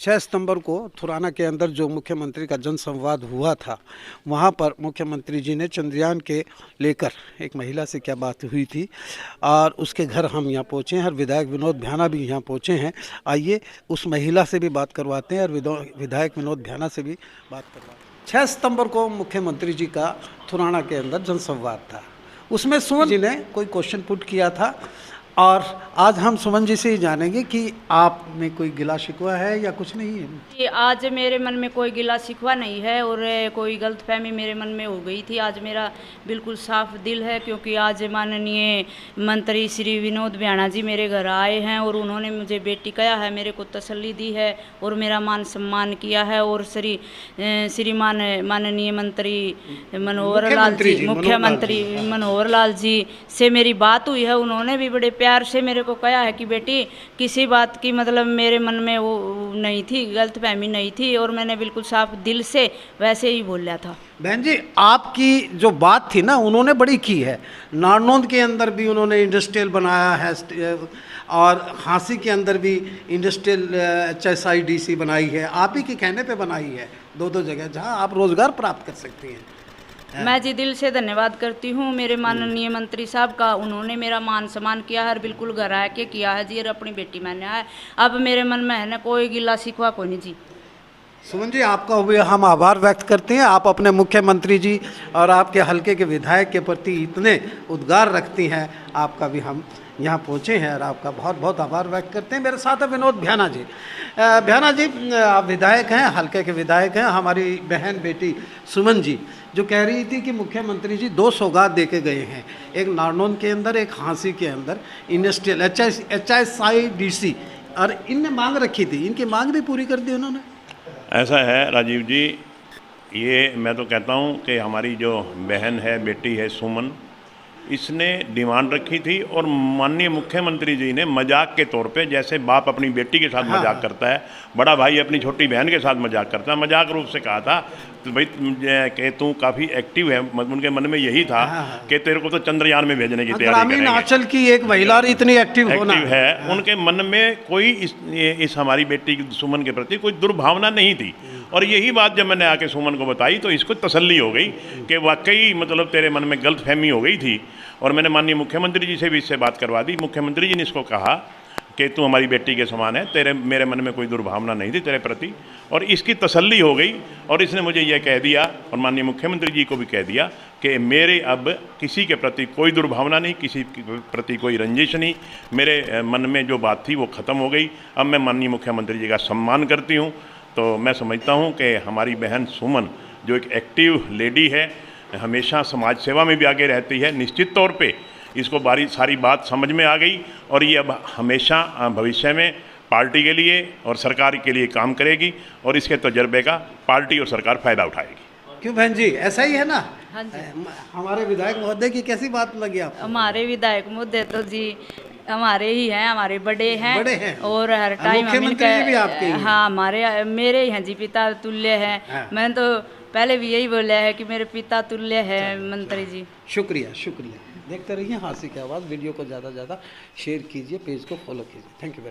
6 सितंबर को थुराना के अंदर जो मुख्यमंत्री का जनसंवाद हुआ था, वहाँ पर मुख्यमंत्री जी ने चंद्रयान के लेकर एक महिला से क्या बात हुई थी और उसके घर हम यहाँ पहुँचे हैं और विधायक विनोद भ्याना भी यहाँ पहुँचे हैं। आइए उस महिला से भी बात करवाते हैं और विधायक विनोद भ्याना से भी बात करवाते हैं। 6 सितंबर को मुख्यमंत्री जी का थुराना के अंदर जनसंवाद था, उसमें सुमन जी ने कोई क्वेश्चन पुट किया था और आज हम सुमन जी से ही जानेंगे कि आप में कोई गिला शिकवा है या कुछ नहीं है। कि आज मेरे मन में कोई गिला शिकवा नहीं है और कोई गलतफहमी मेरे मन में हो गई थी। आज मेरा बिल्कुल साफ दिल है, क्योंकि आज माननीय मंत्री श्री विनोद भ्याना जी मेरे घर आए हैं और उन्होंने मुझे बेटी कहा है, मेरे को तसल्ली दी है और मेरा मान सम्मान किया है। और श्रीमान माननीय मंत्री मनोहर लाल जी, मुख्यमंत्री मनोहर लाल जी से मेरी बात हुई है। उन्होंने भी बड़े प्यार से मेरे को कहा है कि बेटी किसी बात की मतलब मेरे मन में वो नहीं थी, गलतफहमी नहीं थी और मैंने बिल्कुल साफ दिल से वैसे ही बोला था। बहन जी, आपकी जो बात थी ना, उन्होंने बड़ी की है। नारनौंद के अंदर भी उन्होंने इंडस्ट्रियल बनाया है और हांसी के अंदर भी इंडस्ट्रियल HSIDC बनाई है, आप ही के कहने पे बनाई है। दो जगह जहां आप रोजगार प्राप्त कर सकती हैं। मैं जी दिल से धन्यवाद करती हूँ मेरे माननीय मंत्री साहब का। उन्होंने मेरा मान सम्मान किया है और बिल्कुल घर आके किया है जी, और अपनी बेटी मैंने आया। अब मेरे मन में है ना कोई गिला शिकवा कोई नहीं जी। सुमन जी, आपका भी हम आभार व्यक्त करते हैं। आप अपने मुख्यमंत्री जी और आपके हलके के विधायक के प्रति इतने उद्गार रखती हैं, आपका भी हम यहाँ पहुँचे हैं और आपका बहुत बहुत आभार व्यक्त करते हैं। मेरे साथ है विनोद भ्याना जी। भ्याना जी, आप विधायक हैं, हलके के विधायक हैं। हमारी बहन बेटी सुमन जी जो कह रही थी कि मुख्यमंत्री जी 2 सौगात दे के गए हैं, एक नारनौंद के अंदर, एक हांसी के अंदर इंडस्ट्रियल HSIDC, और इनने मांग रखी थी, इनकी मांग भी पूरी कर दी उन्होंने। ऐसा है राजीव जी, ये मैं तो कहता हूँ कि हमारी जो बहन है, बेटी है सुमन, इसने डिमांड रखी थी और माननीय मुख्यमंत्री जी ने मजाक के तौर पे, जैसे बाप अपनी बेटी के साथ मजाक करता है, बड़ा भाई अपनी छोटी बहन के साथ मजाक करता है, मजाक रूप से कहा था तो भाई कि तू काफ़ी एक्टिव है। उनके मन में यही था कि तेरे को तो चंद्रयान में भेजने की तैयारी करेंगे। ग्रामीण की एक महिला इतनी एक्टिव है, उनके मन में कोई इस हमारी बेटी सुमन के प्रति कोई दुर्भावना नहीं थी। और यही बात जब मैंने आके सुमन को बताई तो इसको तसल्ली हो गई कि वाकई मतलब तेरे मन में गलतफहमी हो गई थी। और मैंने माननीय मुख्यमंत्री जी से भी इससे बात करवा दी। मुख्यमंत्री जी ने इसको कहा कि तू हमारी बेटी के समान है, मेरे मन में कोई दुर्भावना नहीं थी तेरे प्रति, और इसकी तसल्ली हो गई। और इसने मुझे यह कह दिया और माननीय मुख्यमंत्री जी को भी कह दिया कि मेरे अब किसी के प्रति कोई दुर्भावना नहीं, किसी के प्रति कोई रंजिश नहीं, मेरे मन में जो बात थी वो ख़त्म हो गई। अब मैं माननीय मुख्यमंत्री जी का सम्मान करती हूँ। तो मैं समझता हूँ कि हमारी बहन सुमन जो एक एक्टिव लेडी है, हमेशा समाज सेवा में भी आगे रहती है, निश्चित तौर पे इसको सारी बात समझ में आ गई और ये अब हमेशा भविष्य में पार्टी के लिए और सरकार के लिए काम करेगी और इसके तजर्बे का पार्टी और सरकार फ़ायदा उठाएगी। क्यों बहन जी, ऐसा ही है ना? हाँ जी। हमारे विधायक महोदय की कैसी बात लगी आपको? हमारे विधायक महोदय तो जी हमारे ही हैं, हमारे बड़े हैं और हर टाइम मुख्यमंत्री भी आपके ही हैं? हाँ, मेरे ही हैं जी, पिता तुल्य हैं। हाँ। मैंने तो पहले भी यही बोला है कि मेरे पिता तुल्य है मंत्री जी। शुक्रिया शुक्रिया। देखते रहिए हांसी की आवाज़। वीडियो को ज़्यादा से ज़्यादा शेयर कीजिए, पेज को फॉलो कीजिए। Thank you.